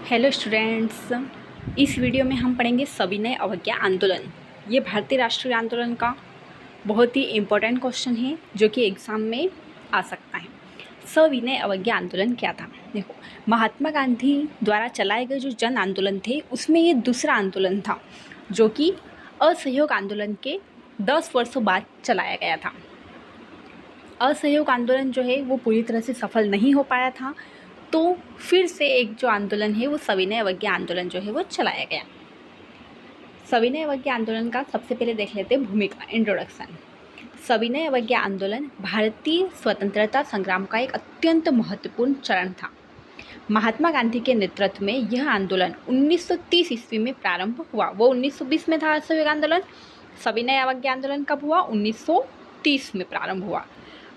Hello students, इस video में हम पढ़ेंगे सविनय अवज्ञा आंदोलन। ये भारतीय राष्ट्रीय आंदोलन का बहुत ही इम्पोर्टेंट क्वेश्चन है जो कि एग्ज़ाम में आ सकता है। सविनय अवज्ञा आंदोलन क्या था? देखो, महात्मा गांधी द्वारा चलाए गए जो जन आंदोलन थे उसमें ये दूसरा आंदोलन था जो कि असहयोग आंदोलन के 10 वर्षों बाद चलाया गया था। असहयोग आंदोलन जो है वो पूरी तरह से सफल नहीं हो पाया था, तो फिर से एक जो आंदोलन है वो सविनय अवज्ञा आंदोलन जो है वो चलाया गया। सविनय अवज्ञा आंदोलन का सबसे पहले देख लेते हैं भूमिका, इंट्रोडक्शन। सविनय अवज्ञा आंदोलन भारतीय स्वतंत्रता संग्राम का एक अत्यंत महत्वपूर्ण चरण था। महात्मा गांधी के नेतृत्व में यह आंदोलन 1930 ईस्वी में प्रारंभ हुआ। वो 1920 में था असहयोग आंदोलन, सविनय अवज्ञा आंदोलन कब हुआ? 1930 में प्रारंभ हुआ।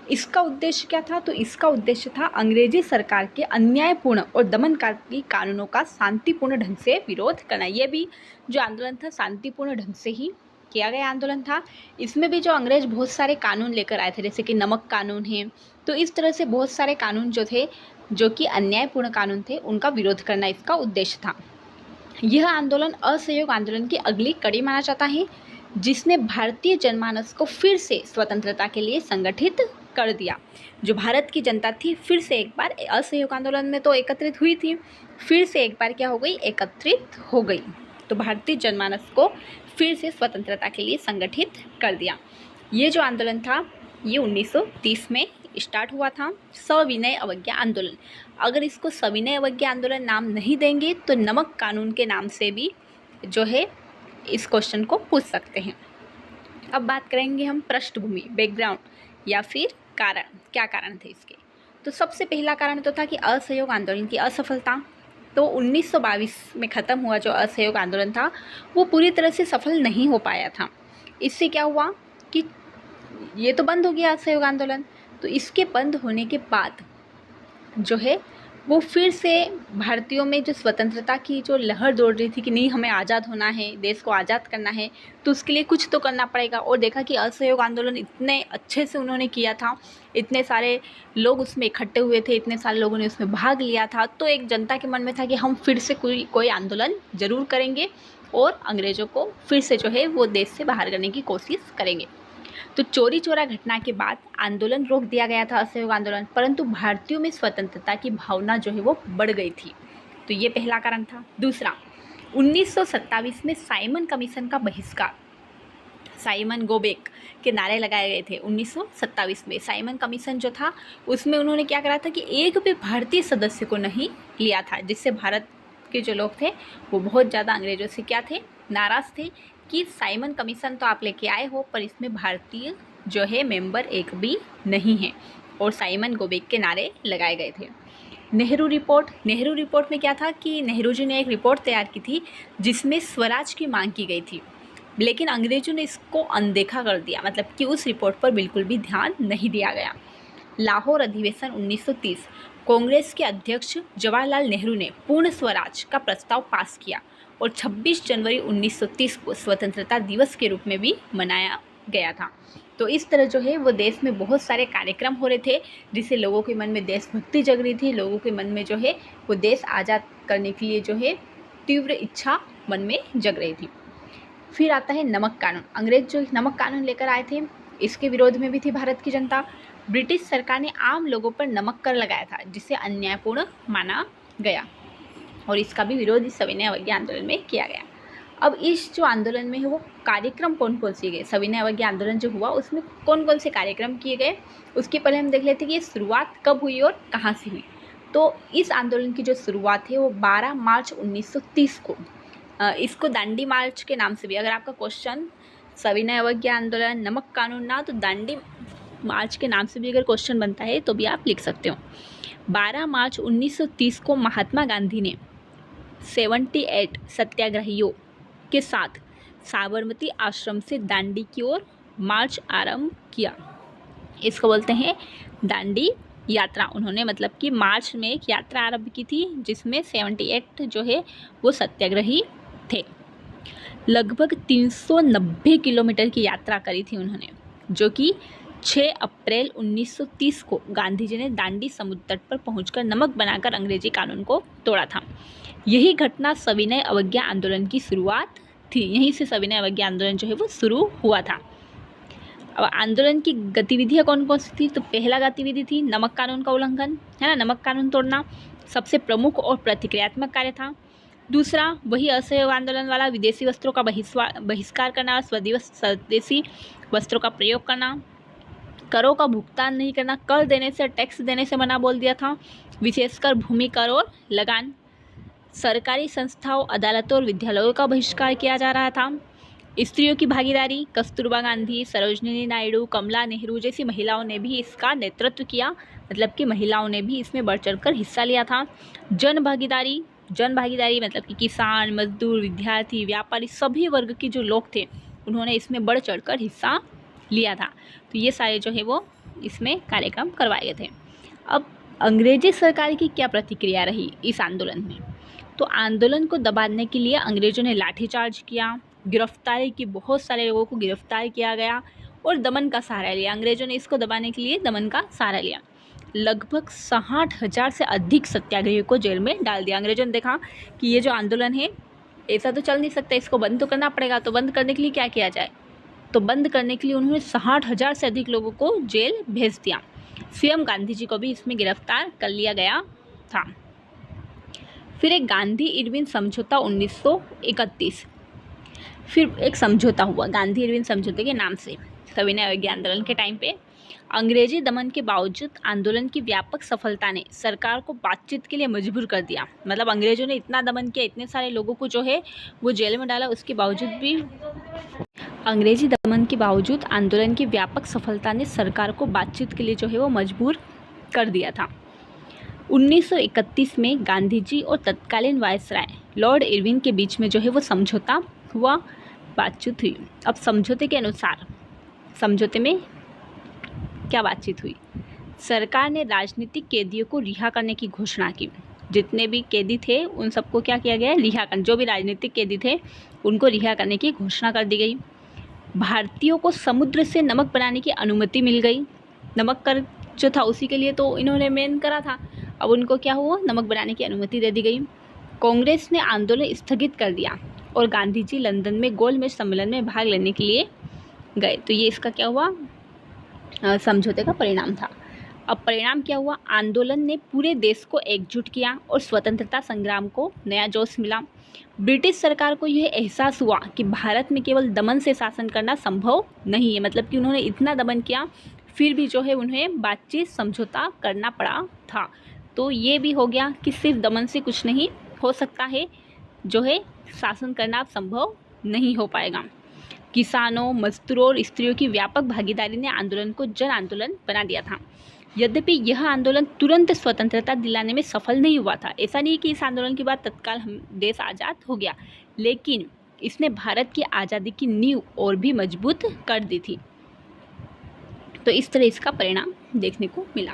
इसका उद्देश्य क्या था? तो इसका उद्देश्य था अंग्रेजी सरकार के अन्यायपूर्ण और दमनकारी कानूनों का शांतिपूर्ण ढंग से विरोध करना। ये भी जो आंदोलन था शांतिपूर्ण ढंग से ही किया गया आंदोलन था। इसमें भी जो अंग्रेज बहुत सारे कानून लेकर आए थे, जैसे कि नमक कानून है, तो इस तरह से बहुत सारे कानून जो थे जो कि अन्यायपूर्ण कानून थे उनका विरोध करना इसका उद्देश्य था। यह आंदोलन असहयोग आंदोलन की अगली कड़ी माना जाता है जिसने भारतीय जनमानस को फिर से स्वतंत्रता के लिए संगठित कर दिया। जो भारत की जनता थी फिर से एक बार असहयोग आंदोलन में तो एकत्रित हुई थी, फिर से एक बार क्या हो गई? एकत्रित हो गई। तो भारतीय जनमानस को फिर से स्वतंत्रता के लिए संगठित कर दिया। ये जो आंदोलन था ये 1930 में स्टार्ट हुआ था, सविनय अवज्ञा आंदोलन। अगर इसको सविनय अवज्ञा आंदोलन नाम नहीं देंगे तो नमक कानून के नाम से भी जो है इस क्वेश्चन को पूछ सकते हैं। अब बात करेंगे हम पृष्ठभूमि, बैकग्राउंड या फिर कारण, क्या कारण थे इसके। तो सबसे पहला कारण तो था कि असहयोग आंदोलन की असफलता। तो 1922 में ख़त्म हुआ जो असहयोग आंदोलन था वो पूरी तरह से सफल नहीं हो पाया था। इससे क्या हुआ कि ये तो बंद हो गया असहयोग आंदोलन। तो इसके बंद होने के बाद जो है वो फिर से भारतीयों में जो स्वतंत्रता की जो लहर दौड़ रही थी कि नहीं, हमें आज़ाद होना है, देश को आज़ाद करना है, तो उसके लिए कुछ तो करना पड़ेगा। और देखा कि असहयोग आंदोलन इतने अच्छे से उन्होंने किया था, इतने सारे लोग उसमें इकट्ठे हुए थे, इतने सारे लोगों ने उसमें भाग लिया था, तो एक जनता के मन में था कि हम फिर से कोई आंदोलन ज़रूर करेंगे और अंग्रेज़ों को फिर से जो है वो देश से बाहर करने की कोशिश करेंगे। तो चोरी चोरा घटना के बाद आंदोलन रोक दिया गया था, असहयोग आंदोलन, परंतु भारतीयों में स्वतंत्रता की भावना जो है वो बढ़ गई थी। तो ये पहला कारण था। दूसरा, 1927 में साइमन कमीशन का बहिष्कार, साइमन गोबेक के नारे लगाए गए थे 1927 में। साइमन कमीशन जो था उसमें उन्होंने क्या करा था कि एक भी भारतीय सदस्य को नहीं लिया था, जिससे भारत के जो लोग थे वो बहुत ज़्यादा अंग्रेज़ों से क्या थे? नाराज़ थे कि साइमन कमीशन तो आप लेके आए हो पर इसमें भारतीय जो है मेंबर एक भी नहीं है, और साइमन गोबेक के नारे लगाए गए थे। नेहरू रिपोर्ट में क्या था कि नेहरू जी ने एक रिपोर्ट तैयार की थी जिसमें स्वराज की मांग की गई थी, लेकिन अंग्रेज़ों ने इसको अनदेखा कर दिया, मतलब कि उस रिपोर्ट पर बिल्कुल भी ध्यान नहीं दिया गया। लाहौर अधिवेशन 1930, कांग्रेस के अध्यक्ष जवाहरलाल नेहरू ने पूर्ण स्वराज का प्रस्ताव पास किया और 26 जनवरी 1930 को स्वतंत्रता दिवस के रूप में भी मनाया गया था। तो इस तरह जो है वो देश में बहुत सारे कार्यक्रम हो रहे थे जिससे लोगों के मन में देशभक्ति जग रही थी, लोगों के मन में जो है वो देश आज़ाद करने के लिए जो है तीव्र इच्छा मन में जग रही थी। फिर आता है नमक कानून। अंग्रेज जो नमक कानून लेकर आए थे इसके विरोध में भी थी भारत की जनता। ब्रिटिश सरकार ने आम लोगों पर नमक कर लगाया था जिसे अन्यायपूर्ण माना गया और इसका भी विरोध इस सविनय अवज्ञा आंदोलन में किया गया। अब इस जो आंदोलन में है वो कार्यक्रम कौन कौन से गए, सविनय अवज्ञा आंदोलन जो हुआ उसमें कौन कौन से कार्यक्रम किए गए, उसके पहले हम देख लेते हैं कि ये शुरुआत कब हुई और कहाँ से हुई। तो इस आंदोलन की जो शुरुआत है वो 12 मार्च 1930 को, इसको दांडी मार्च के नाम से भी, अगर आपका क्वेश्चन सविनय अवज्ञा आंदोलन नमक कानून ना तो दांडी मार्च के नाम से भी अगर क्वेश्चन बनता है तो भी आप लिख सकते हो। 12 मार्च 1930 को महात्मा गांधी ने 78 सत्याग्रहियों के साथ साबरमती आश्रम से दांडी की ओर मार्च आरंभ किया। इसको बोलते हैं दांडी यात्रा। उन्होंने मतलब कि मार्च में एक यात्रा आरंभ की थी जिसमें 78 जो है वो सत्याग्रही थे। लगभग 390 किलोमीटर की यात्रा करी थी उन्होंने, जो कि 6 अप्रैल 1930 को गांधी जी ने दांडी समुद्र तट पर पहुंचकर नमक बनाकर अंग्रेजी कानून को तोड़ा था। यही घटना सविनय अवज्ञा आंदोलन की शुरुआत थी। यहीं से सविनय अवज्ञा आंदोलन जो है वो शुरू हुआ था। अब आंदोलन की गतिविधियाँ कौन कौन सी थी? तो पहला गतिविधि थी नमक कानून का उल्लंघन, है ना, नमक कानून तोड़ना सबसे प्रमुख और प्रतिक्रियात्मक कार्य था। दूसरा वही असहयोग आंदोलन वाला विदेशी वस्त्रों का बहिष्कार करना, स्वदेशी वस्त्रों का प्रयोग करना, करों का भुगतान नहीं करना, कर देने से, टैक्स देने से मना बोल दिया था, विशेषकर भूमि कर और लगान। सरकारी संस्थाओं, अदालतों और विद्यालयों का बहिष्कार किया जा रहा था। स्त्रियों की भागीदारी, कस्तूरबा गांधी, सरोजिनी नायडू, कमला नेहरू जैसी महिलाओं ने भी इसका नेतृत्व किया, मतलब कि महिलाओं ने भी इसमें बढ़ चढ़कर हिस्सा लिया था। जन भागीदारी मतलब कि किसान, मजदूर, विद्यार्थी, व्यापारी, सभी वर्ग के जो लोग थे उन्होंने इसमें बढ़ चढ़कर हिस्सा लिया था। तो ये सारे जो है वो इसमें कार्यक्रम करवाए गए थे। अब अंग्रेजी सरकार की क्या प्रतिक्रिया रही इस आंदोलन में? तो आंदोलन को दबाने के लिए अंग्रेजों ने लाठीचार्ज किया, गिरफ्तारी की, बहुत सारे लोगों को गिरफ्तार किया गया और दमन का सहारा लिया। अंग्रेजों ने इसको दबाने के लिए दमन का सहारा लिया। लगभग 60,000 से अधिक सत्याग्रहियों को जेल में डाल दिया। अंग्रेजों ने देखा कि ये जो आंदोलन है ऐसा तो चल नहीं सकता, इसको बंद तो करना पड़ेगा। तो बंद करने के लिए क्या किया जाए? तो बंद करने के लिए उन्होंने 60,000 से अधिक लोगों को जेल भेज दिया। स्वयं गांधी जी को भी इसमें गिरफ्तार कर लिया गया था। फिर एक गांधी इरविन समझौता 1931, फिर एक समझौता हुआ गांधी इरविन समझौते के नाम से। सविनय अवज्ञा आंदोलन के टाइम पे अंग्रेजी दमन के बावजूद आंदोलन की व्यापक सफलता ने सरकार को बातचीत के लिए मजबूर कर दिया। मतलब अंग्रेजों ने इतना दमन किया, इतने सारे लोगों को जो है वो जेल में डाला, उसके बावजूद भी अंग्रेजी दमन के बावजूद आंदोलन की व्यापक सफलता ने सरकार को बातचीत के लिए जो है वो मजबूर कर दिया था। 1931 में गांधी जी और तत्कालीन वायसराय लॉर्ड इरविन के बीच में जो है वो समझौता हुआ, बातचीत हुई। अब समझौते के अनुसार समझौते में क्या बातचीत हुई? सरकार ने राजनीतिक कैदियों को रिहा करने की घोषणा की। जितने भी कैदी थे उन सबको क्या किया गया? रिहा कर, जो भी राजनीतिक कैदी थे उनको रिहा करने की घोषणा कर दी गई। भारतीयों को समुद्र से नमक बनाने की अनुमति मिल गई। नमक कर जो था उसी के लिए तो इन्होंने मेन करा था, अब उनको क्या हुआ? नमक बनाने की अनुमति दे दी गई। कांग्रेस ने आंदोलन स्थगित कर दिया और गांधी जी लंदन में गोलमेज सम्मेलन में भाग लेने के लिए गए। तो ये इसका क्या हुआ? समझौते का परिणाम था। अब परिणाम क्या हुआ? आंदोलन ने पूरे देश को एकजुट किया और स्वतंत्रता संग्राम को नया जोश मिला। ब्रिटिश सरकार को यह एहसास हुआ कि भारत में केवल दमन से शासन करना संभव नहीं है। मतलब कि उन्होंने इतना दमन किया फिर भी जो है उन्हें बातचीत समझौता करना पड़ा था। तो ये भी हो गया कि सिर्फ दमन से कुछ नहीं हो सकता है, जो है शासन करना संभव नहीं हो पाएगा। किसानों, मजदूरों और स्त्रियों की व्यापक भागीदारी ने आंदोलन को जन आंदोलन बना दिया था। यद्यपि यह आंदोलन तुरंत स्वतंत्रता दिलाने में सफल नहीं हुआ था। ऐसा नहीं कि इस आंदोलन के बाद तत्काल हम देश आज़ाद हो गया, लेकिन इसने भारत की आज़ादी की नींव और भी मजबूत कर दी थी। तो इस तरह इसका परिणाम देखने को मिला।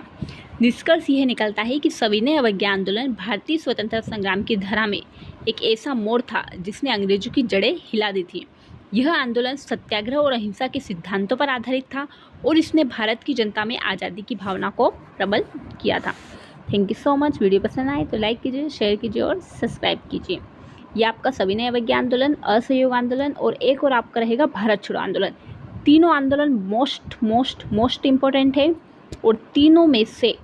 निष्कर्ष यह निकलता है कि सविनय अवज्ञा आंदोलन भारतीय स्वतंत्रता संग्राम की धारा में एक ऐसा मोड़ था जिसने अंग्रेजों की जड़ें हिला दी थी। यह आंदोलन सत्याग्रह और अहिंसा के सिद्धांतों पर आधारित था और इसने भारत की जनता में आज़ादी की भावना को प्रबल किया था। Thank you so much. Video पसंद आए तो लाइक कीजिए, शेयर कीजिए और सब्सक्राइब कीजिए। ये आपका सविनय अवज्ञा आंदोलन, असहयोग आंदोलन और एक और आपका रहेगा भारत छोड़ो आंदोलन। तीनों आंदोलन मोस्ट इम्पोर्टेंट है और तीनों में से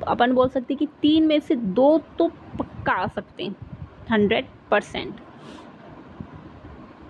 अपन बोल सकते हैं कि 3 में से 2 तो पक्का आ सकते हैं 100%।